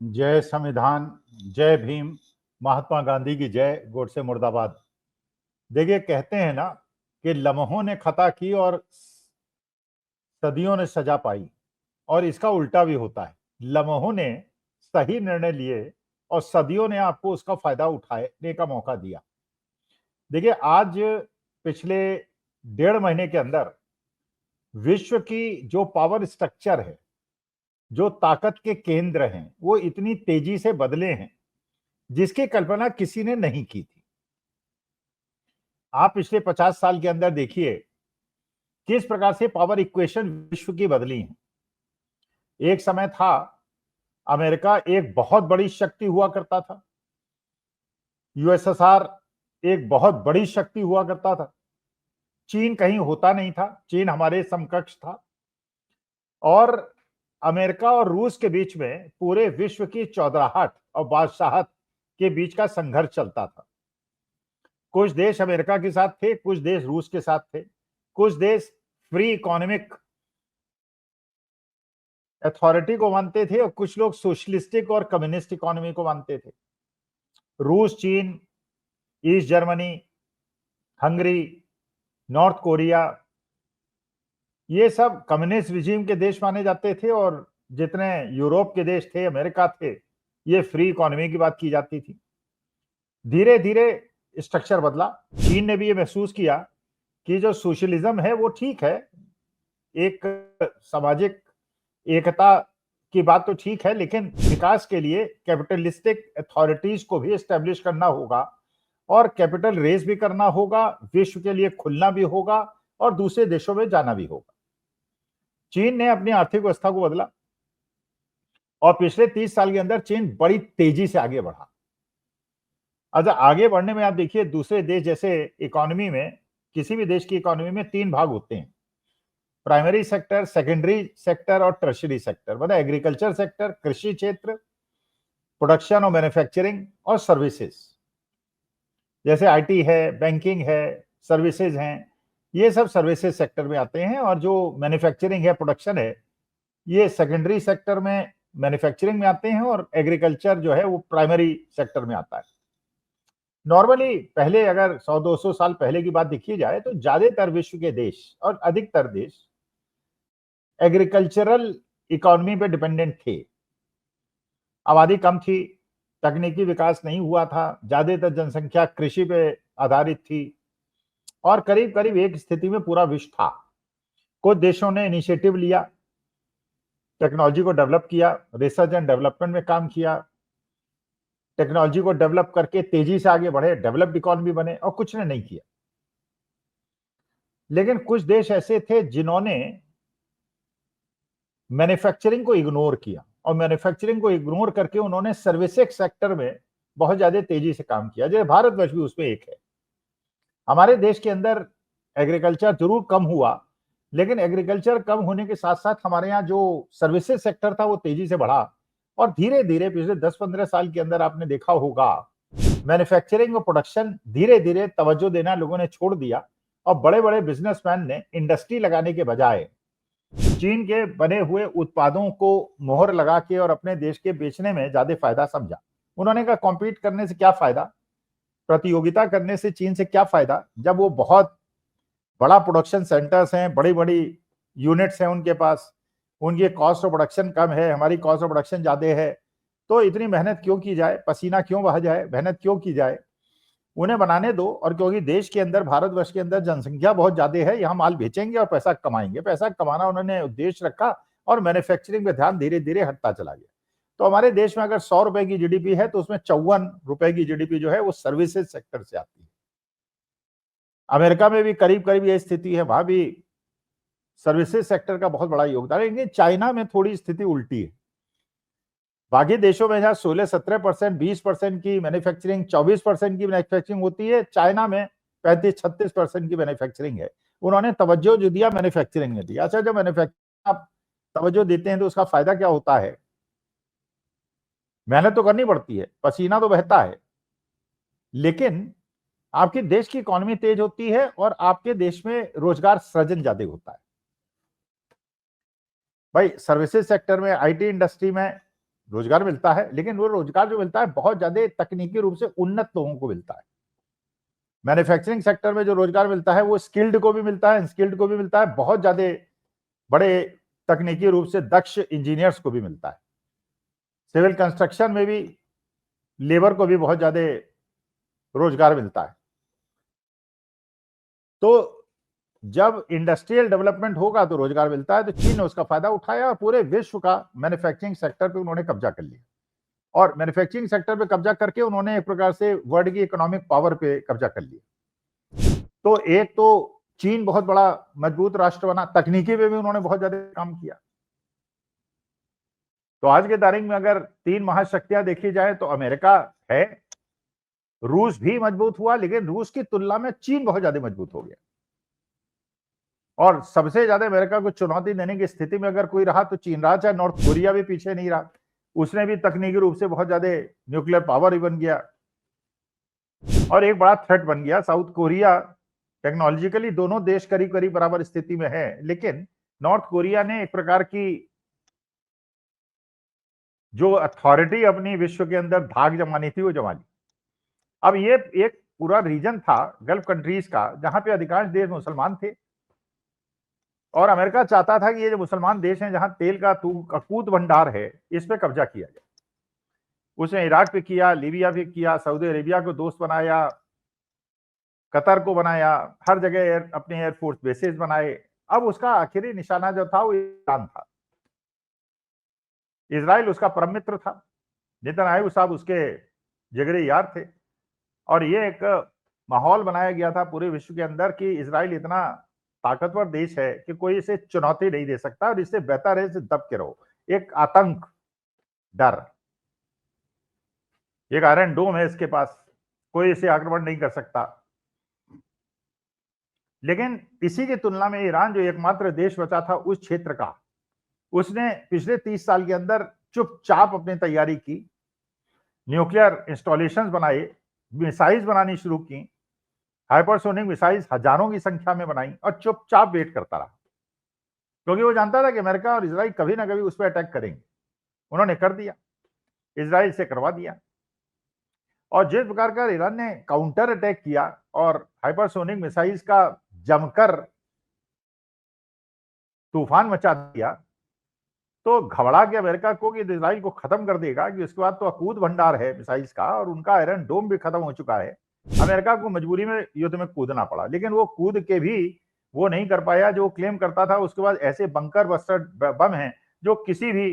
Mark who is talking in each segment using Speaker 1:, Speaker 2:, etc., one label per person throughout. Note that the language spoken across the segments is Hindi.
Speaker 1: जय संविधान, जय भीम, महात्मा गांधी की जय, गोडसे मुर्दाबाद। देखिए, कहते हैं ना कि लम्हों ने खता की और सदियों ने सजा पाई, और इसका उल्टा भी होता है। लम्हों ने सही निर्णय लिए और सदियों ने आपको उसका फायदा उठाने का मौका दिया। देखिए, आज पिछले 1.5 महीने के अंदर विश्व की जो पावर स्ट्रक्चर है, जो ताकत के केंद्र हैं, वो इतनी तेजी से बदले हैं जिसकी कल्पना किसी ने नहीं की थी। आप पिछले 50 साल के अंदर देखिए किस प्रकार से पावर इक्वेशन विश्व की बदली है। एक समय था, अमेरिका एक बहुत बड़ी शक्ति हुआ करता था, यूएसएसआर एक बहुत बड़ी शक्ति हुआ करता था, चीन कहीं होता नहीं था, चीन हमारे समकक्ष था, और अमेरिका और रूस के बीच में पूरे विश्व की चौधराहट और बादशाहत के बीच का संघर्ष चलता था। कुछ देश अमेरिका के साथ थे, कुछ देश रूस के साथ थे, कुछ देश फ्री इकोनॉमिक अथॉरिटी को मानते थे और कुछ लोग सोशलिस्टिक और कम्युनिस्ट इकोनॉमी को मानते थे। रूस, चीन, east Germany, Hungary, north Korea, ये सब कम्युनिस्ट रिजीम के देश माने जाते थे, और जितने यूरोप के देश थे, अमेरिका थे, ये फ्री इकोनॉमी की बात की जाती थी। धीरे धीरे स्ट्रक्चर बदला। चीन ने भी ये महसूस किया कि जो सोशलिज्म है वो ठीक है, एक सामाजिक एकता की बात तो ठीक है, लेकिन विकास के लिए कैपिटलिस्टिक अथॉरिटीज को भी एस्टेब्लिश करना होगा और कैपिटल रेज भी करना होगा, विश्व के लिए खुलना भी होगा और दूसरे देशों में जाना भी होगा। चीन ने अपनी आर्थिक व्यवस्था को बदला और पिछले 30 साल के अंदर चीन बड़ी तेजी से आगे बढ़ा। अच्छा, आगे बढ़ने में आप देखिए, दूसरे देश जैसे इकोनॉमी में, किसी भी देश की इकोनॉमी में 3 भाग होते हैं: प्राइमरी सेक्टर, सेकेंडरी सेक्टर और टर्शियरी सेक्टर। मतलब एग्रीकल्चर सेक्टर, कृषि क्षेत्र, प्रोडक्शन और मैन्युफैक्चरिंग, और सर्विसेज जैसे आईटी है, बैंकिंग है, सर्विसेज हैं, ये सब सर्विसेज सेक्टर में आते हैं। और जो मैन्युफैक्चरिंग है, प्रोडक्शन है, ये सेकेंडरी सेक्टर में मैन्युफैक्चरिंग में आते हैं, और एग्रीकल्चर जो है वो प्राइमरी सेक्टर में आता है। नॉर्मली पहले अगर 100-200 साल पहले की बात देखी जाए तो ज्यादातर विश्व के देश और अधिकतर देश एग्रीकल्चरल इकोनॉमी पे डिपेंडेंट थे। आबादी कम थी, तकनीकी विकास नहीं हुआ था, ज्यादातर जनसंख्या कृषि पे आधारित थी, और करीब करीब एक स्थिति में पूरा विश्व था। कुछ देशों ने इनिशिएटिव लिया, टेक्नोलॉजी को डेवलप किया, रिसर्च एंड डेवलपमेंट में काम किया, टेक्नोलॉजी को डेवलप करके तेजी से आगे बढ़े, डेवलप्ड इकोनॉमी बने, और कुछ ने नहीं किया। लेकिन कुछ देश ऐसे थे जिन्होंने मैन्युफैक्चरिंग को इग्नोर किया, और मैन्युफैक्चरिंग को इग्नोर करके उन्होंने सर्विसेज सेक्टर में बहुत ज्यादा तेजी से काम किया, जैसे भारतवर्ष भी उसमें एक है। हमारे देश के अंदर एग्रीकल्चर जरूर कम हुआ, लेकिन एग्रीकल्चर कम होने के साथ साथ हमारे यहाँ जो सर्विसेज सेक्टर था वो तेजी से बढ़ा, और धीरे धीरे पिछले 10-15 साल के अंदर आपने देखा होगा मैन्युफैक्चरिंग और प्रोडक्शन धीरे धीरे तवज्जो देना लोगों ने छोड़ दिया, और बड़े बड़े बिजनेसमैन ने इंडस्ट्री लगाने के बजाय चीन के बने हुए उत्पादों को मोहर लगा के और अपने देश के बेचने में ज्यादा फायदा समझा। उन्होंने कहा, कॉम्पीट करने से क्या फायदा, प्रतियोगिता करने से चीन से क्या फायदा, जब वो बहुत बड़ा प्रोडक्शन सेंटर्स हैं, बड़ी बड़ी यूनिट्स हैं उनके पास, उनकी कॉस्ट ऑफ प्रोडक्शन कम है, हमारी कॉस्ट ऑफ प्रोडक्शन ज्यादा है, तो इतनी मेहनत क्यों की जाए, पसीना क्यों बहा जाए, मेहनत क्यों की जाए, उन्हें बनाने दो। और क्योंकि देश के अंदर, भारतवर्ष के अंदर जनसंख्या बहुत ज्यादा है, यहाँ माल बेचेंगे और पैसा कमाएंगे, पैसा कमाना उन्होंने उद्देश्य रखा, और मैन्युफैक्चरिंग पे ध्यान धीरे धीरे हटता चला गया। तो हमारे देश में अगर 100 रुपए की जीडीपी है तो उसमें 54 रुपए की जीडीपी जो है वो सर्विसेज सेक्टर से आती है। अमेरिका में भी करीब करीब ये स्थिति है, वहां भी सर्विसेज सेक्टर का बहुत बड़ा योगदान है। लेकिन चाइना में थोड़ी स्थिति उल्टी है। बाकी देशों में जहां 16-17%, 20% की मैन्युफैक्चरिंग, 24% की मैन्युफैक्चरिंग होती है, चाइना में 35-36% की मैन्युफैक्चरिंग है। उन्होंने तवज्जो जो दिया मैन्युफैक्चरिंग में दिया। अच्छा, जब मैन्युफैक्चरिंग आप तवज्जो देते हैं तो उसका फायदा क्या होता है? मेहनत तो करनी पड़ती है, पसीना तो बहता है, लेकिन आपके देश की इकोनॉमी तेज होती है और आपके देश में रोजगार सृजन ज्यादा होता है। भाई, सर्विसेज सेक्टर में, आईटी इंडस्ट्री में रोजगार मिलता है, लेकिन वो रोजगार जो मिलता है बहुत ज्यादा तकनीकी रूप से उन्नत लोगों को मिलता है। मैन्युफैक्चरिंग सेक्टर में जो रोजगार मिलता है वो स्किल्ड को भी मिलता है, अनस्किल्ड को भी मिलता है, बहुत ज्यादा बड़े तकनीकी रूप से दक्ष इंजीनियर्स को भी मिलता है। सिविल कंस्ट्रक्शन में भी लेबर को भी बहुत ज्यादा रोजगार मिलता है। तो जब इंडस्ट्रियल डेवलपमेंट होगा तो रोजगार मिलता है, तो चीन ने उसका फायदा उठाया और पूरे विश्व का मैन्युफैक्चरिंग सेक्टर पे उन्होंने कब्जा कर लिया। और मैन्युफैक्चरिंग सेक्टर पे कब्जा करके उन्होंने एक प्रकार से वर्ल्ड की इकोनॉमिक पावर पे कब्जा कर लिया। तो एक तो चीन बहुत बड़ा मजबूत राष्ट्र बना, तकनीकी में भी उन्होंने बहुत ज्यादा काम किया। तो आज के तारीख में अगर 3 महाशक्तियां देखी जाए तो अमेरिका है, रूस भी मजबूत हुआ, लेकिन रूस की तुलना में चीन बहुत ज्यादा मजबूत हो गया। और सबसे ज्यादा अमेरिका को चुनौती देने की स्थिति में अगर कोई रहा तो चीन रहा, चाहे नॉर्थ कोरिया भी पीछे नहीं रहा, उसने भी तकनीकी रूप से बहुत ज्यादा न्यूक्लियर पावर ही बन गया और एक बड़ा थ्रेट बन गया। साउथ कोरिया टेक्नोलॉजिकली दोनों देश करीब करीब बराबर स्थिति में है, लेकिन नॉर्थ कोरिया ने एक प्रकार की जो अथॉरिटी अपनी विश्व के अंदर धाक जमानी थी वो जमा ली। अब ये एक पूरा रीजन था गल्फ कंट्रीज का जहां पे अधिकांश देश मुसलमान थे और अमेरिका चाहता था कि ये जो मुसलमान देश हैं जहां तेल का अकूत भंडार है इस पे कब्जा किया जाए। उसने इराक पे किया, लीबिया पे किया, सऊदी अरेबिया को दोस्त बनाया, कतर को बनाया, हर जगह अपने एयरफोर्स बेसेस बनाए। अब उसका आखिरी निशाना जो था वो ईरान था। इजराइल उसका परम मित्र था, नेतन्याहू साहब उसके जिगरी यार थे और ये एक माहौल बनाया गया था पूरे विश्व के अंदर कि इजराइल इतना ताकतवर देश है कि कोई इसे चुनौती नहीं दे सकता और इससे बेहतर है इसे दब के रहो। एक आतंक, डर, एक आयरन डोम है इसके पास, कोई इसे आक्रमण नहीं कर सकता। लेकिन इसी की तुलना में ईरान जो एकमात्र देश बचा था उस क्षेत्र का, उसने पिछले 30 साल के अंदर चुपचाप अपनी तैयारी की, न्यूक्लियर इंस्टॉलेशंस बनाए, मिसाइल्स बनानी शुरू की, हाइपरसोनिक मिसाइल्स हजारों की संख्या में बनाई और चुपचाप वेट करता रहा, क्योंकि वो जानता था कि अमेरिका और इजराइल कभी ना कभी उस पर अटैक करेंगे। उन्होंने कर दिया, इजराइल से करवा दिया। और जिस प्रकार का ईरान ने काउंटर अटैक किया और हाइपरसोनिक मिसाइल्स का जमकर तूफान मचा दिया, तो घबरा के अमेरिका को कि इजराइल को खत्म कर देगा, कि उसके बाद तो अकूत भंडार है मिसाइल्स का और उनका आयरन डोम भी खत्म हो चुका है। अमेरिका को मजबूरी में युद्ध में कूदना पड़ा, लेकिन वो कूद के भी वो नहीं कर पाया जो क्लेम करता था। उसके बाद ऐसे बंकर बस्टर बम हैं जो किसी भी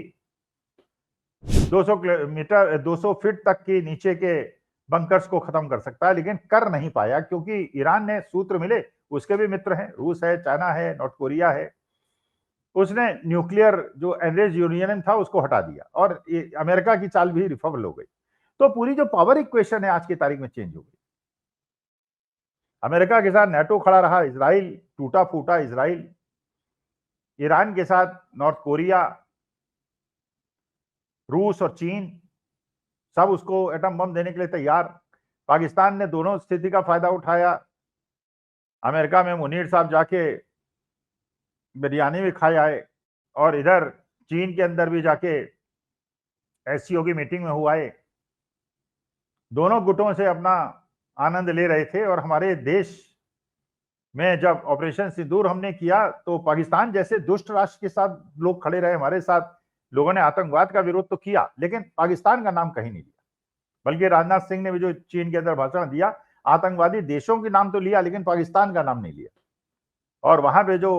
Speaker 1: 200 किलोमीटर 200 फीट तक के नीचे के बंकर्स को खत्म कर सकता है, लेकिन कर नहीं पाया क्योंकि ईरान ने सूत्र मिले, उसके भी मित्र हैं, रूस है, चाइना है, नॉर्थ कोरिया है। उसने न्यूक्लियर जो एनरिच यूरेनियम था उसको हटा दिया और अमेरिका की चाल भी रिफल हो गई। तो पूरी जो पावर इक्वेशन है आज की तारीख में चेंज हो गई। अमेरिका के साथ नाटो खड़ा रहा, इजराइल टूटा फूटा इजराइल, ईरान के साथ नॉर्थ कोरिया, रूस और चीन सब उसको एटम बम देने के लिए तैयार। पाकिस्तान ने दोनों स्थिति का फायदा उठाया। अमेरिका में मुनीर साहब जाके बिरयानी भी खाए आए और इधर चीन के अंदर भी जाके एससीओ की मीटिंग में हुआ है। दोनों गुटों से अपना आनंद ले रहे थे और हमारे देश में जब ऑपरेशन सिंदूर हमने किया तो पाकिस्तान जैसे दुष्ट राष्ट्र के साथ लोग खड़े रहे हमारे साथ। लोगों ने आतंकवाद का विरोध तो किया लेकिन पाकिस्तान का नाम कहीं नहीं लिया, बल्कि राजनाथ सिंह ने भी जो चीन के अंदर भाषण दिया, आतंकवादी देशों के नाम तो लिया लेकिन पाकिस्तान का नाम नहीं लिया। और वहां पे जो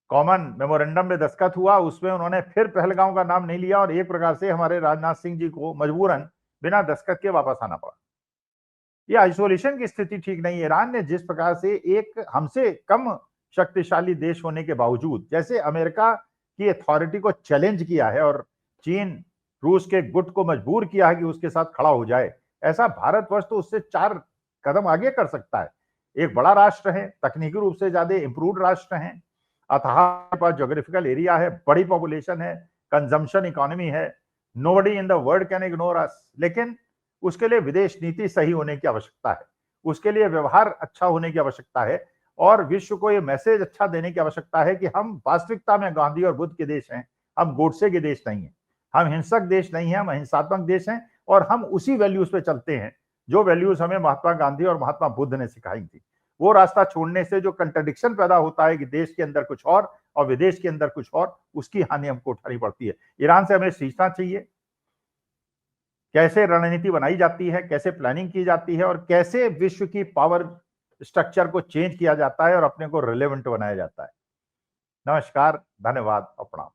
Speaker 1: कॉमन मेमोरेंडम में दस्तखत हुआ उसमें उन्होंने फिर पहलगांव का नाम नहीं लिया और एक प्रकार से हमारे राजनाथ सिंह जी को मजबूरन बिना दस्तखत के वापस आना पड़ा। ये आइसोलेशन की स्थिति ठीक नहीं है। ईरान ने जिस प्रकार से एक हमसे कम शक्तिशाली देश होने के बावजूद जैसे अमेरिका की अथॉरिटी को चैलेंज किया है और चीन रूस के गुट को मजबूर किया है कि उसके साथ खड़ा हो जाए, ऐसा भारतवर्ष तो उससे 4 कदम आगे कर सकता है। एक बड़ा राष्ट्र है, तकनीकी रूप से ज्यादा इंप्रूव्ड राष्ट्र है, अथाह ज्योग्राफिकल एरिया है, बड़ी पॉपुलेशन है, कंजम्पशन इकोनॉमी है, nobody in the world can ignore us. लेकिन उसके लिए विदेश नीति सही होने की आवश्यकता है, उसके लिए व्यवहार अच्छा होने की आवश्यकता है और विश्व को यह मैसेज अच्छा देने की आवश्यकता है कि हम वास्तविकता में गांधी और बुद्ध के देश हैं, हम गोडसे के देश नहीं है। हम हिंसक देश नहीं है, हम हिंसात्मक देश हैं और हम उसी वैल्यूज पे चलते हैं जो वैल्यूज हमें महात्मा गांधी और महात्मा बुद्ध ने सिखाई थी। वो रास्ता छोड़ने से जो कंट्रडिक्शन पैदा होता है कि देश के अंदर कुछ और विदेश के अंदर कुछ और, उसकी हानि हमको उठानी पड़ती है। ईरान से हमें सीखना चाहिए कैसे रणनीति बनाई जाती है, कैसे प्लानिंग की जाती है और कैसे विश्व की पावर स्ट्रक्चर को चेंज किया जाता है और अपने को रिलेवेंट बनाया जाता है। नमस्कार, धन्यवाद और प्रणाम।